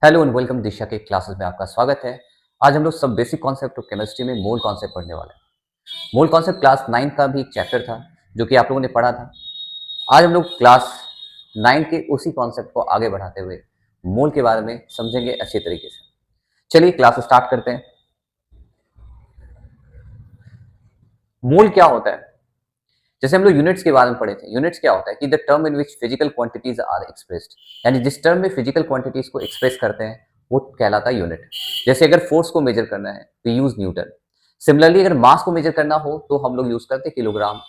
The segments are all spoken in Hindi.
हेलो एंड वेलकम दिशा के क्लासेस में आपका स्वागत है। आज हम लोग सब बेसिक कॉन्सेप्ट ऑफ केमिस्ट्री में मोल कॉन्सेप्ट पढ़ने वाले हैं। मोल कॉन्सेप्ट क्लास 9 का भी एक चैप्टर था जो कि आप लोगों ने पढ़ा था। आज हम लोग क्लास 9 के उसी कॉन्सेप्ट को आगे बढ़ाते हुए मोल के बारे में समझेंगे अच्छे तरीके से। चलिए क्लास स्टार्ट करते हैं। मोल क्या होता है? जैसे हम लोग यूनिट्स के बारे में पढ़े थे। यूनिट्स क्या होता है कि the term in which physical quantities are expressed, यानी जिस टर्म में फिजिकल क्वांटिटीज को एक्सप्रेस करते हैं वो कहलाता है यूनिट। जैसे अगर फोर्स को मेजर करना है तो यूज न्यूटन। सिमिलरली अगर मास को मेजर करना हो तो हम लोग यूज करते हैं किलोग्राम।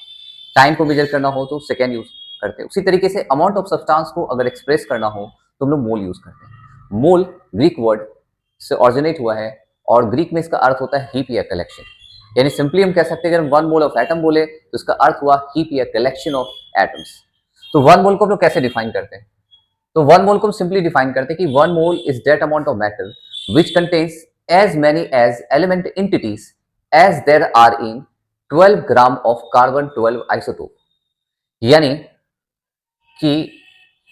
टाइम को मेजर करना हो तो सेकेंड यूज करते हैं। उसी तरीके से अमाउंट ऑफ सब्सटेंस को अगर एक्सप्रेस करना हो तो हम लोग मोल यूज करते हैं। मोल ग्रीक वर्ड से ऑरिजिनेट हुआ है और ग्रीक में इसका अर्थ होता है हीप या कलेक्शन। यानी सिंपली हम कह सकते हैं अगर हम वन मोल ऑफ एटम बोले तो इसका अर्थ हुआ हीप या कलेक्शन ऑफ एटम्स। तो वन मोल को हम लोग कैसे डिफाइन करते हैं? तो वन मोल को हम सिंपली डिफाइन करते हैं कि one mole is that amount of matter which contains as many as element entities as there are in 12 gram of carbon 12 isotope. यानी कि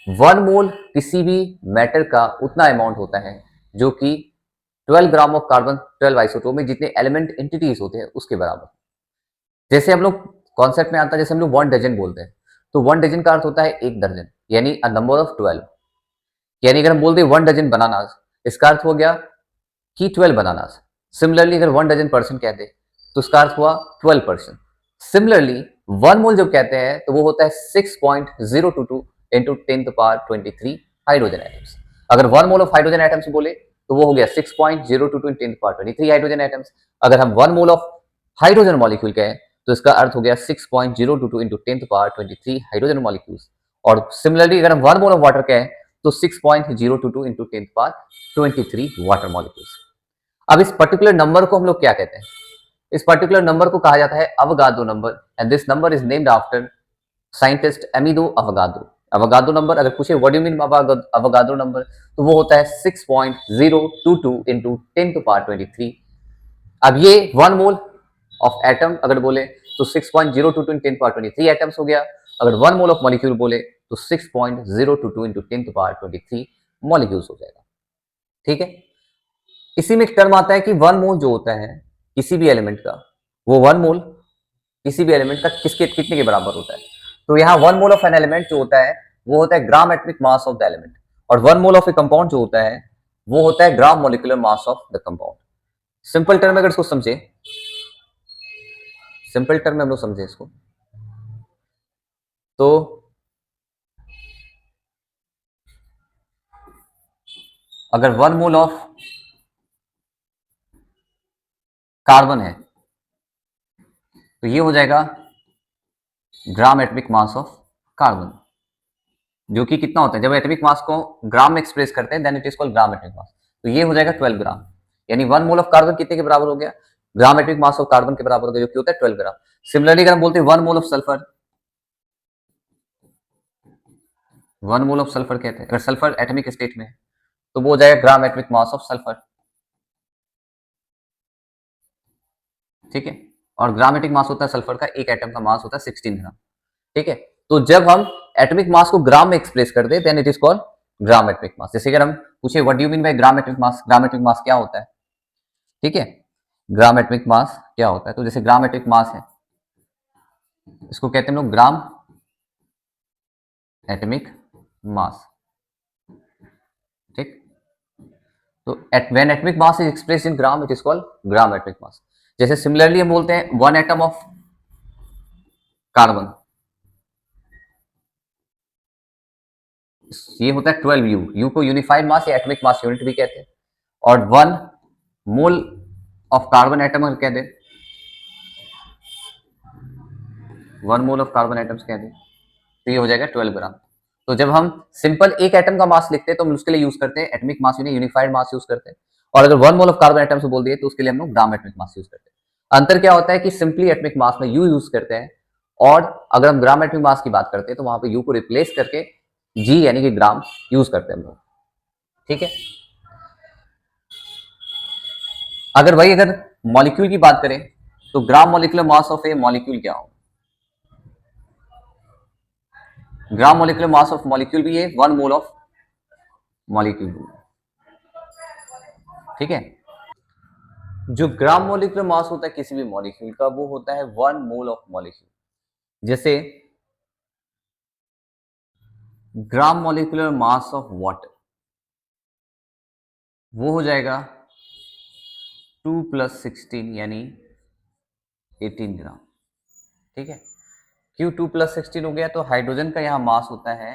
वन मोल किसी भी मैटर का उतना अमाउंट होता है जो कि 12 ग्राम ऑफ कार्बन 12 आइसोटोप में जितने एलिमेंट एंटिटीज होते हैं उसके बराबर। जैसे हम लोग कॉन्सेप्ट में आता है, जैसे हम लोग वन डजन बोलते हैं तो वन डजन का अर्थ होता है एक दर्जन, यानी अ नंबर ऑफ 12। यानी अगर हम बोलते हैं वन डजन बनानास, इसका अर्थ हो गया कि 12 बनानास। सिमिलरली अगर वन डजन पर्सन कहते हैं तो उसका अर्थ हुआ 12%। सिमिलरली वन मोल जब कहते हैं तो वो होता है 6.022 इंटू 10⁻23 हाइड्रोजन एटम्स। अगर one mole of hydrogen atoms बोले तो वो हो गया 6.022 इंटू 10⁻23 हाइड्रोजन एटम्स। अगर हम one mole of hydrogen molecule कहें तो इसका अर्थ हो गया 6.022 इंटू 10⁻23 हाइड्रोजन मॉलिक्यूल्स। और सिमिलरली अगर हम वन मोल ऑफ वाटर कहें तो 6.022 इंटू 10⁻23 वाटर मॉलिक्यूल्स। अब इस पर्टिकुलर नंबर को हम लोग क्या कहते हैं? इस पर्टिकुलर नंबर को कहा जाता है Avogadro number and this number is named after scientist एमिलो अवगाद्रो। अवगाद्रो नंबर अगर पूछे what do you mean Avogadro number, तो वो होता है 6.022 इंटू 10⁻23। अब ये वन मोल ऑफ एटम अगर बोले तो 6.022 इंटू 10⁻23 एटम्स हो गया। अगर वन मोल ऑफ मॉलिक्यूल बोले तो 6.022 इंटू 10⁻23 मॉलिक्यूल्स हो जाएगा। ठीक है। इसी में एक टर्म आता है कि वन मोल जो होता है किसी भी एलिमेंट का, वो वन मोल किसी भी एलिमेंट का किसके कितने के बराबर होता है? तो यहाँ one mole of an element जो होता है वो होता है gram atomic mass of the element, और one mole of a compound जो होता है वो होता है gram molecular mass of the compound. Simple term अगर इसको समझे, सिंपल टर्म में हम लोग समझे इसको तो अगर वन मोल ऑफ कार्बन है तो ये हो जाएगा ग्राम एटमिक मास ऑफ कार्बन, जो कि कितना होता है जब एटमिक मास को ग्राम में एक्सप्रेस करते हैं then it is called gram atomic mass. तो ये हो जाएगा 12 ग्राम। यानी वन मोल ऑफ कार्बन कितने के बराबर हो गया? ग्राम एटमिक मास ऑफ कार्बन के बराबर हो गया, जो कि होता है 12 ग्राम। सिमिलरली अगर हम बोलते हैं one mole of sulphur, one mole of sulphur कहते हैं अगर सल्फर एटमिक स्टेट में है तो वो हो जाएगा ग्राम एटमिक मास ऑफ सल्फर। ठीक है। और ग्राम एटमिक मास होता है सल्फर का, एक एटम का मास होता है 16 ग्राम। ठीक है। तो जब हम एटमिक मास को ग्राम में एक्सप्रेस कर दे then it is called gram atomic mass. जैसे अगर हम पूछे what do you mean by gram atomic mass, gram atomic mass क्या होता है? ठीक है। ग्राम एटमिक मास क्या होता है? तो जैसे ग्राम एटमिक मास है इसको कहते हैं लोग ग्राम एटमिक मास। ठीक। तो when atomic mass is expressed in gram it is called gram atomic mass. जैसे सिमिलरली हम बोलते हैं वन एटम ऑफ कार्बन, ये होता है 12 यू। यू को यूनिफाइड मास या एटमिक मास यूनिट भी कहते हैं। और one mole of carbon atom कह दे, one mole of carbon atoms कह दे तो ये हो जाएगा 12 ग्राम। तो जब हम सिंपल एक एटम का मास लिखते हैं तो हम उसके लिए यूज करते हैं एटमिक मास यूनिट, यूनिफाइड मास यूज करते हैं। और अगर one mole of carbon atom से बोल दिए तो उसके लिए हम लोग ग्राम एटमिक मास यूज करते हैं। अंतर क्या होता है कि सिंपली एटमिक मास में यू यूज करते हैं, और अगर हम ग्राम एटमिक मास की बात करते हैं तो वहां पे यू को रिप्लेस करके जी यानी कि ग्राम यूज करते हैं हम लोग। ठीक है। अगर मॉलिक्यूल की बात करें तो ग्राम molecular mass of A molecule क्या होगा? ग्राम मोलिकुलर मास ऑफ मॉलिक्यूल भी है वन मोल ऑफ मॉलिक्यूल। ठीक है। जो ग्राम मोलिकुलर मास होता है किसी भी मॉलिक्यूल का, वो होता है 1 मोल ऑफ मॉलिक्यूल। जैसे gram molecular mass of water वो हो जाएगा 2 + 16 यानी 18 ग्राम। ठीक है, क्यों 2 + 16 हो गया? तो हाइड्रोजन का यहाँ मास होता है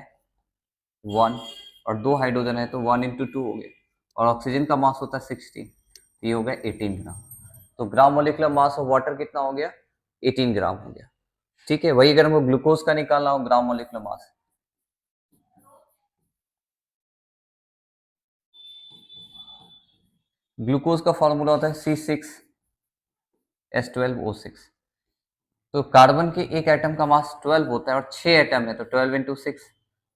1 और 2 हाइड्रोजन है तो 1 × 2 हो गया, और ऑक्सीजन का मास होता है 16, तो ये हो गया 18 ग्राम। तो ग्राम मोलिकुलर मास ऑफ वाटर कितना हो गया? 18 ग्राम हो गया। ठीक है, वही अगर हमको ग्लूकोज का निकालना हो ग्राम मोलिकुलर मास, ग्लूकोज का फॉर्मूला होता है C6H12O6। तो कार्बन के एक एटम का मास 12 होता है और 6 एटम है तो 12 × 6।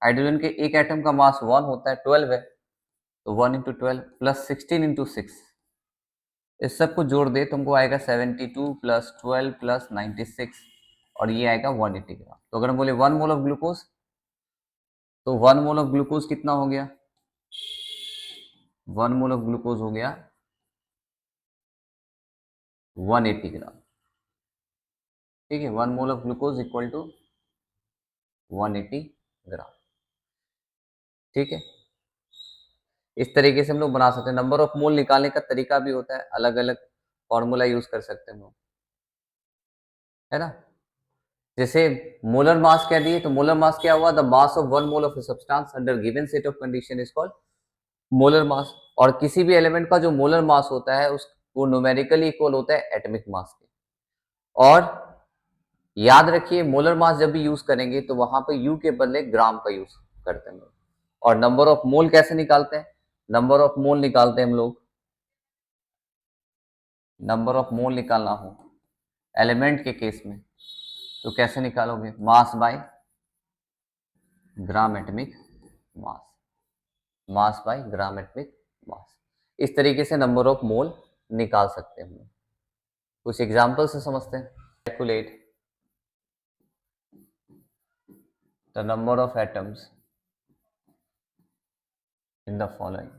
हाइड्रोजन के एक एटम का मास 1 होता है, 12 है, तो 1 × 12 + 16 × 6। इस सब को जोड़ दे तुमको आएगा 72 + 12 + 96 और ये आएगा 180 ग्राम। तो अगर हम बोले 1 मोल ऑफ ग्लूकोज, तो 1 मोल ऑफ ग्लूकोज कितना हो गया? 1 मोल ऑफ ग्लूकोज हो गया 180 ग्राम। ठीक है, 1 mole of glucose equal to 180 gram. ठीक है, इस तरीके से हम लोग बना सकते हैं। नंबर ऑफ मोल निकालने का तरीका भी होता है, अलग अलग फॉर्मूला यूज कर सकते हैं हम लोग, है ना। जैसे मोलर मास क्या दिए, तो मोलर मास क्या हुआ? The mass of 1 mole of a substance under given set of condition is called molar mass. और किसी भी एलिमेंट का जो मोलर मास होता है उस वो न्यूमेरिकली इक्वल होता है एटॉमिक मास के। और याद रखिए मोलर मास जब भी यूज करेंगे तो वहां पे यू के बदले ग्राम का यूज करते हैं हम लोग। और नंबर ऑफ मोल कैसे निकालते हैं? नंबर ऑफ मोल निकालते हैं हम लोग, नंबर ऑफ मोल निकालना हो एलिमेंट के केस में तो कैसे निकालोगे? Mass by gram atomic mass, mass by gram atomic mass. इस तरीके से नंबर ऑफ मोल निकाल सकते हैं हम लोग। कुछ एग्जांपल से समझते हैं। Calculate the number of atoms in the following.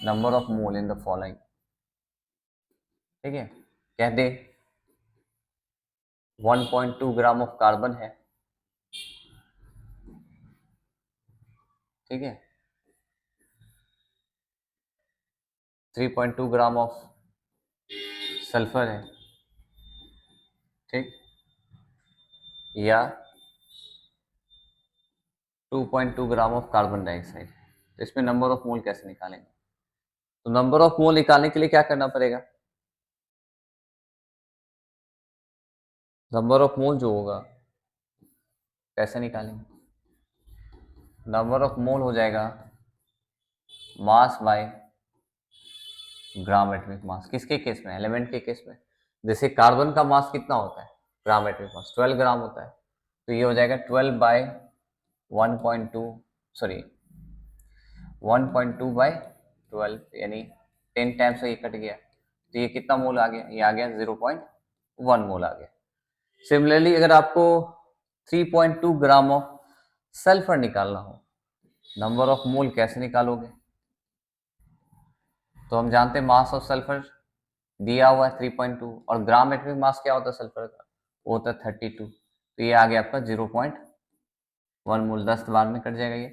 Number of mole in the following. ठीक है, कह दे 1.2 ग्राम ऑफ कार्बन है। ठीक है, 3.2 ग्राम ऑफ सल्फर है। ठीक, या 2.2 ग्राम ऑफ कार्बन डाइऑक्साइड। तो इसमें नंबर ऑफ मोल कैसे निकालेंगे? तो नंबर ऑफ मोल निकालने के लिए क्या करना पड़ेगा? नंबर ऑफ मोल जो होगा कैसे निकालेंगे? नंबर ऑफ मोल हो जाएगा mass by gram atomic mass. किसके केस में? एलिमेंट के केस में। जैसे कार्बन का मास कितना होता है? ग्राम एटॉमिक मास 12 ग्राम होता है, तो ये हो जाएगा 12 बाय 1.2 सॉरी 1.2 बाय 12 यानी 10 टाइम्स ये कट गया, तो ये कितना मोल आ गया? ये आ गया 0.1 मोल आ गया। सिमिलरली अगर आपको 3.2 ग्राम ऑफ सल्फर निकालना हो, नंबर ऑफ मोल कैसे निकालोगे? तो हम जानते हैं मास ऑफ सल्फर दिया हुआ है 3.2 और ग्राम एटॉमिक मास क्या होता है सल्फर का? वो होता है 32, तो ये आ गया आपका 0.1 मोल। 10 बार में कट जाएगा ये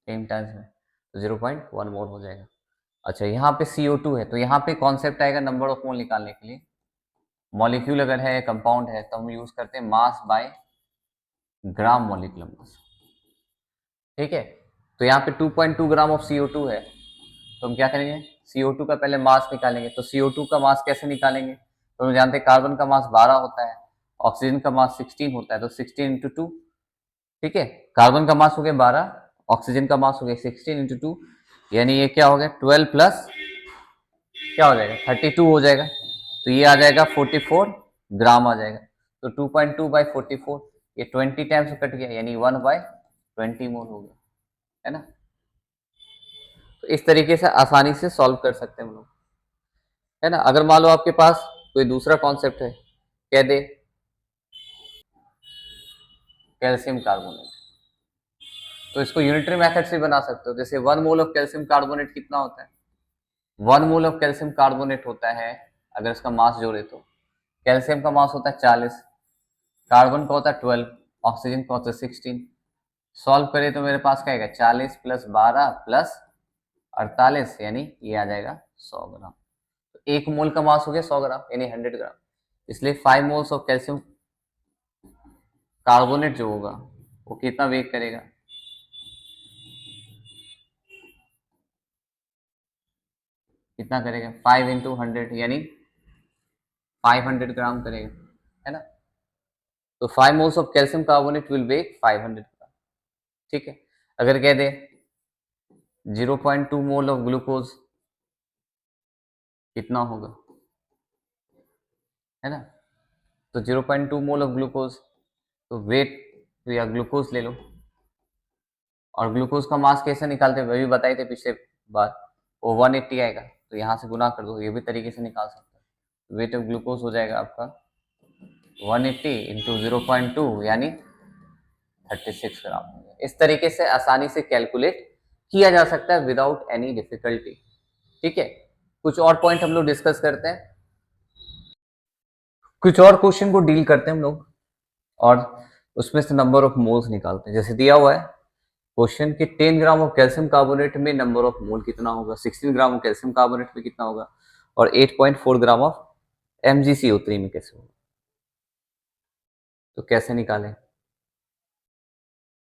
10 टाइम्स में, तो 0.1 मोल हो जाएगा। अच्छा, यहाँ पे CO2 है तो यहाँ पे कॉन्सेप्ट आएगा नंबर ऑफ मोल निकालने के लिए। मॉलिक्यूल अगर है, कंपाउंड है, तो हम यूज करते हैं मास बाय ग्राम मॉलिक्यूलर मास। ठीक है, तो यहाँ पे 2.2 ग्राम ऑफ CO2 है, तो हम क्या करेंगे? CO2 का पहले मास निकालेंगे। तो CO2 का मास कैसे निकालेंगे? तो हम जानते हैं कार्बन का मास 12 होता है, ऑक्सीजन का मास 16 होता है, तो 16 × 2। ठीक है, कार्बन का मास हो गया 12, ऑक्सीजन का मास हो गया 16 × 2, यानी ये क्या हो गया 12 प्लस क्या हो जाएगा 32 हो जाएगा, तो ये आ जाएगा 44 ग्राम आ जाएगा। तो 2.2 बाई 44 ये 20 टाइम्स कट गया यानी 1/20 मोल हो गया, है ना। तो इस तरीके से आसानी से सॉल्व कर सकते हैं हम लोग, है ना। अगर मान लो आपके पास कोई दूसरा कॉन्सेप्ट है, कह दे कैल्शियम कार्बोनेट। तो इसको यूनिटरी मेथड से बना सकते हो। जैसे 1 मोल ऑफ कैल्शियम कार्बोनेट कितना होता है, 1 मोल ऑफ कैल्शियम कार्बोनेट होता है, अगर इसका मास जोड़े तो कैल्शियम का मास होता है 40, कार्बन का होता है 12, ऑक्सीजन का होता है 16। सॉल्व करें तो मेरे पास क्या आएगा, 40 प्लस 12 प्लस 48, यानी ये आ जाएगा 100 ग्राम। तो 1 मोल का मास हो गया 100 ग्राम, यानी 100 ग्राम। इसलिए 5 मोल्स ऑफ कैल्शियम कार्बोनेट जो होगा वो कितना वेट करेगा, कितना करेगा, 5 इंटू 100 यानी 500 ग्राम करेगा, है ना। तो 5 moles of calcium carbonate will weigh 500 gram. ठीक है, अगर कह दे 0.2 मोल ऑफ ग्लूकोज कितना होगा, है ना। तो 0.2 मोल ऑफ ग्लूकोज, तो वेट तो या ग्लूकोज ले लो, और ग्लूकोज का मास कैसे निकालते हैं वही बताए थे पिछले बार, वो 180 आएगा, तो यहाँ से गुना कर दो, ये भी तरीके से निकाल सकते हो। वेट ऑफ ग्लूकोज हो जाएगा आपका 180 इंटू 0.2 यानी 36 ग्राम हो गया। इस तरीके से आसानी से कैलकुलेट किया जा सकता है विदाउट एनी डिफिकल्टी। ठीक है, कुछ और पॉइंट हम लोग डिस्कस करते हैं, कुछ और क्वेश्चन को डील करते हैं हम लोग, और उसमें से नंबर ऑफ मोल्स निकालते हैं। जैसे दिया हुआ है क्वेश्चन कि 10 ग्राम ऑफ कैल्शियम कार्बोनेट में नंबर ऑफ मोल कितना होगा, 16 ग्राम ऑफ कैल्शियम कार्बोनेट में कितना होगा, और 8.4 ग्राम ऑफ MgCO3 में कैसे होगा। तो कैसे निकालें,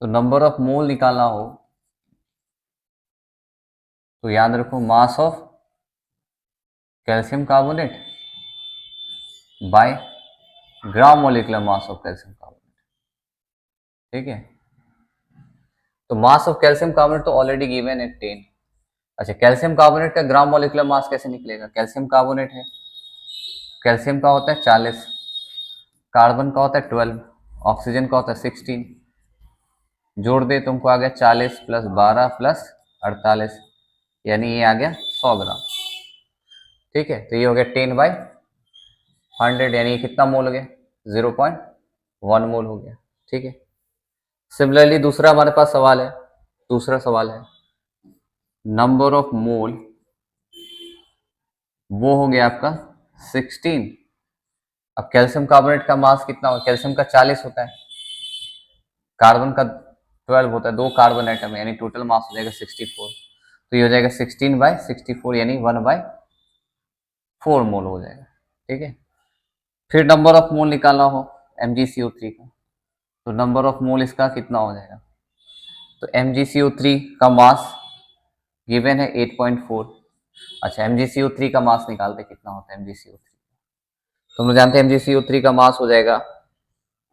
तो नंबर ऑफ मोल निकालना हो तो याद रखो mass of calcium carbonate by gram molecular mass of calcium carbonate. ठीक है, तो मास ऑफ कैल्शियम कार्बोनेट तो ऑलरेडी गिवन है 10। अच्छा, कैल्शियम कार्बोनेट का ग्राम मोलिकुलर मास कैसे निकलेगा, कैल्शियम कार्बोनेट है, कैल्शियम का होता है 40, कार्बन का होता है 12, ऑक्सीजन का होता है 16, जोड़ दे तुमको आ गया 40 प्लस 12 प्लस 48, यानी ये आ गया 100 ग्राम। ठीक है, तो ये हो गया 10/100, यानी कितना मोल हो गया, 0.1 मोल हो गया। ठीक है, सिमिलरली दूसरा हमारे पास सवाल है, दूसरा सवाल है नंबर ऑफ मोल, वो हो गया आपका 16। अब कैल्शियम कार्बोनेट का मास कितना हो, कैल्शियम का 40 होता है, कार्बन का 12 होता है, 2 कार्बन एटम है, यानी टोटल मास हो जाएगा 64। तो ये हो जाएगा 16/64 यानी 1/4 मोल हो जाएगा। ठीक है, फिर नंबर ऑफ मोल निकालना हो MgCO3 का, तो नंबर ऑफ मोल इसका कितना हो जाएगा, तो MgCO3 का मास गिवन है 8.4। अच्छा, MgCO3 का मास निकालते कितना होता है MgCO3, तो हम लोग जानते हैं MgCO3 का मास हो जाएगा,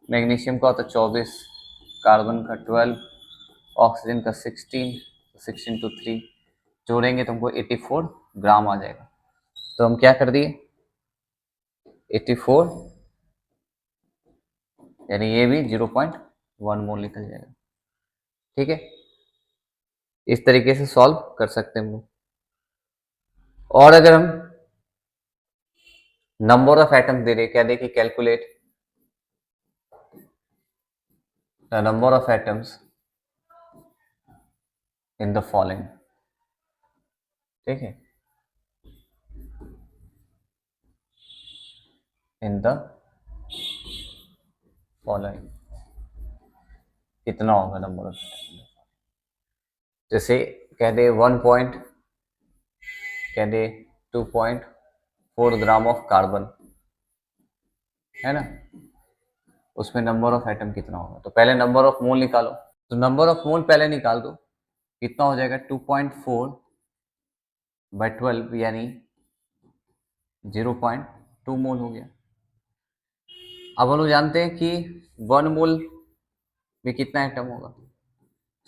मैग्नीशियम का होता है 24, कार्बन का 12, ऑक्सीजन का 16, 16 टू 3 जोड़ेंगे तुमको 84 ग्राम आ जाएगा। तो हम क्या कर दिए 84, यानी ये भी 0.1 मोल निकल जाएगा। ठीक है, इस तरीके से सॉल्व कर सकते हैं हम लोग। और अगर हम नंबर ऑफ एटम दे रहे, क्या देखिए calculate the number of atoms in the following. ठीक है, इन द फॉलोइंग कितना होगा नंबर ऑफ एटम, जैसे कह दे 1 पॉइंट, कह दे 2.4 ग्राम ऑफ कार्बन, है ना, उसमें नंबर ऑफ एटम कितना होगा। तो पहले नंबर ऑफ मोल निकालो, तो नंबर ऑफ मोल पहले निकाल दो, कितना हो जाएगा 2.4/12 यानी 0.2 मोल हो गया। अब हम लोग जानते हैं कि 1 मोल में कितना एटम होगा,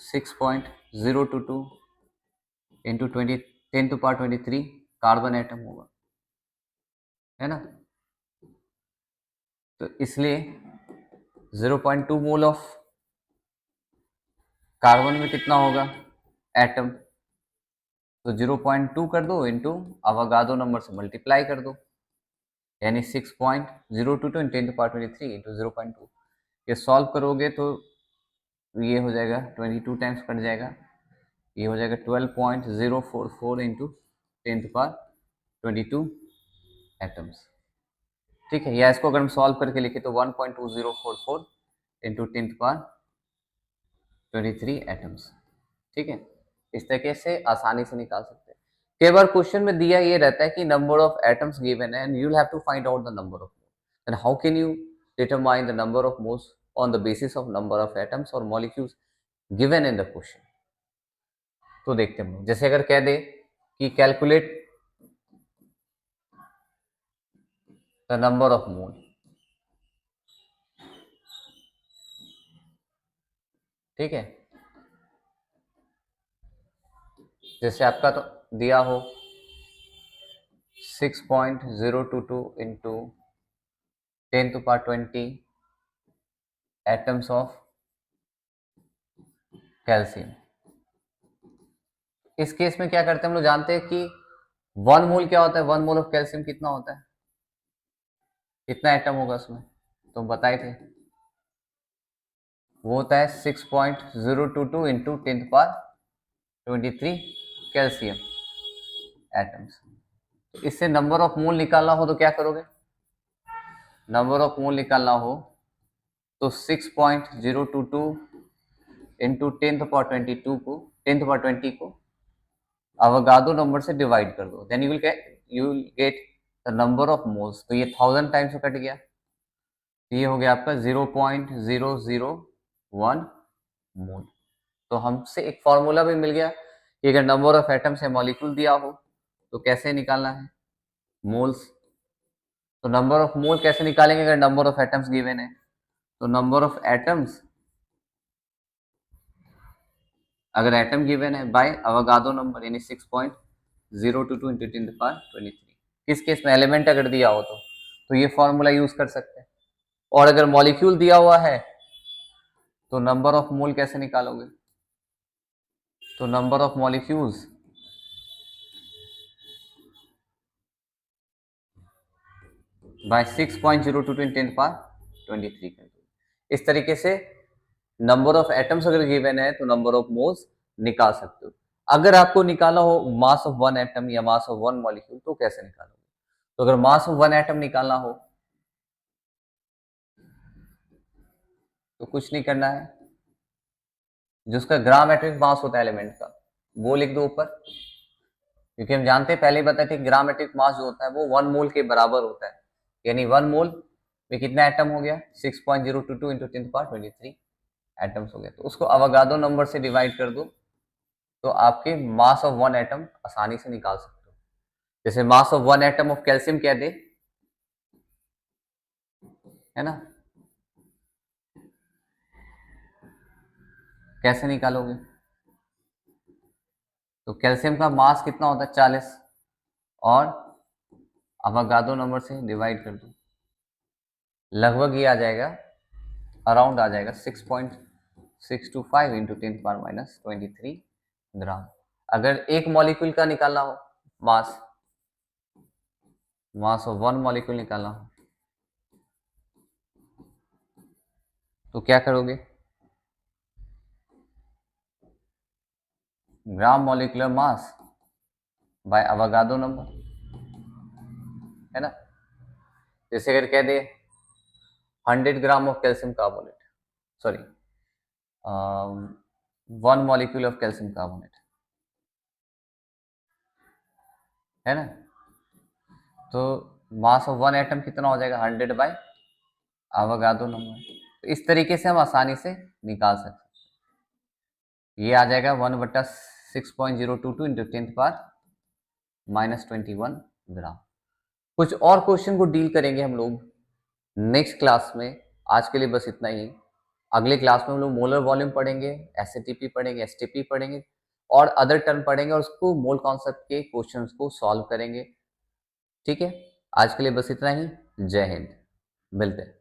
6.022 इंटू 10⁻23 कार्बन एटम होगा, है ना। तो इसलिए 0.2 मोल ऑफ कार्बन में कितना होगा एटम, तो 0.2 कर दो इंटू अवगाड्रो नंबर से मल्टीप्लाई कर दो, यानी 6.022 × 10⁻23 इंटू 0.2। ये सॉल्व करोगे तो ये हो जाएगा 22 टाइम्स कट जाएगा, ये हो जाएगा 12.044 इंटू 10^22 एटम्स। ठीक है, या इसको अगर हम सॉल्व करके लिखे तो 1.2044 इंटू 10^23 एटम्स। ठीक है, इस तरीके से आसानी से निकाल सकते हैं। कई बार क्वेश्चन में दिया ये रहता है कि नंबर ऑफ एटम्स गिवन है and you will have to find out the number of moles, and how can you determine the number of moles on the basis of number of atoms और molecules given in the question. तो देखते हैं, जैसे अगर कह दे कि calculate the number of mole, ठीक है, जैसे आपका तो दिया हो 6.022 इंटू 10^20 एटम्स ऑफ कैल्शियम। इस केस में क्या करते हैं हम लोग जानते हैं कि 1 मोल क्या होता है, 1 मोल ऑफ कैल्शियम कितना होता है, कितना एटम होगा उसमें, तो बताए थे वो होता है 6.022 इंटू 10^23 कैल्शियम एटम्स। तो इससे नंबर ऑफ मोल निकालना हो तो क्या करोगे, नंबर ऑफ मोल निकालना हो तो 6.022 इंटू 10^20 को अवगाड्रो नंबर से डिवाइड कर दो, then you will get the number of moles. तो ये 1000 टाइम्स कट गया, ये हो गया आपका 0.001 मोल। तो हमसे एक फॉर्मूला भी मिल गया कि अगर नंबर ऑफ एटम्स है मॉलिक्यूल दिया हो तो कैसे निकालना है, मोल्स। तो नंबर ऑफ मोल कैसे निकालेंगे अगर नंबर ऑफ एटम्स गिवन है, तो नंबर ऑफ एटम्स, अगर एटम गिवन है बाय अवगाड्रो नंबर यानी 6.022 इंटू 10^23। किस केस में एलिमेंट अगर दिया हो तो ये फॉर्मूला यूज कर सकते हैं। और अगर मॉलिक्यूल दिया हुआ है तो नंबर ऑफ मोल कैसे निकालोगे, तो नंबर ऑफ मॉलिक्यूल्स बाय 6.022 इन 10^23 कर दो। इस तरीके से नंबर ऑफ एटम्स अगर गिवन है तो नंबर ऑफ मोल्स निकाल सकते हो। अगर आपको निकालना हो मास ऑफ वन एटम या मास ऑफ वन मॉलिक्यूल तो कैसे निकालोगे, तो अगर मास ऑफ वन एटम निकालना हो तो कुछ नहीं करना है, जिसका ग्राम एटॉमिक मास होता है एलिमेंट का वो लिख दो ऊपर, क्योंकि हम जानते हैं पहले ही बताए थे ग्राम एटॉमिक मास जो होता है वो 1 मोल के बराबर होता है, यानी 1 मोल में कितना एटम हो गया 6.022 इंटू 10^23 एटम्स हो गया। तो उसको अवगाड्रो नंबर से डिवाइड कर दो तो आपके मास ऑफ वन एटम आसानी से निकाल सकते हो। जैसे मास of one atom of calcium क्या दे, है ना, कैसे निकालोगे, तो कैल्शियम का मास कितना होता है 40 और अवगाड्रो नंबर से डिवाइड कर दो, लगभग ये आ जाएगा, अराउंड आ जाएगा 6.625 इंटू 10^-23 ग्राम। अगर एक मॉलिक्यूल का निकालना हो mass, mass of one molecule निकालना हो तो क्या करोगे, gram molecular mass by Avogadro number, है ना। जैसे अगर कह दे 100 gram of calcium carbonate, sorry 1 molecule of calcium carbonate, है ना, तो मास ऑफ वन एटम कितना हो जाएगा 100 बाय अवगाड्रो नंबर। तो इस तरीके से हम आसानी से निकाल सकते हैं। ये आ जाएगा 1/6.022 इंटू 10^-21 ग्राम। कुछ और क्वेश्चन को डील करेंगे हम लोग नेक्स्ट क्लास में। आज के लिए बस इतना ही। अगले क्लास में हम लोग मोलर वॉल्यूम पढ़ेंगे, एसएटीपी पढ़ेंगे, एसटीपी पढ़ेंगे और अदर टर्म पढ़ेंगे और उसको मोल कॉन्सेप्ट के क्वेश्चंस को सॉल्व करेंगे। ठीक है, आज के लिए बस इतना ही। जय हिंद, मिलते हैं।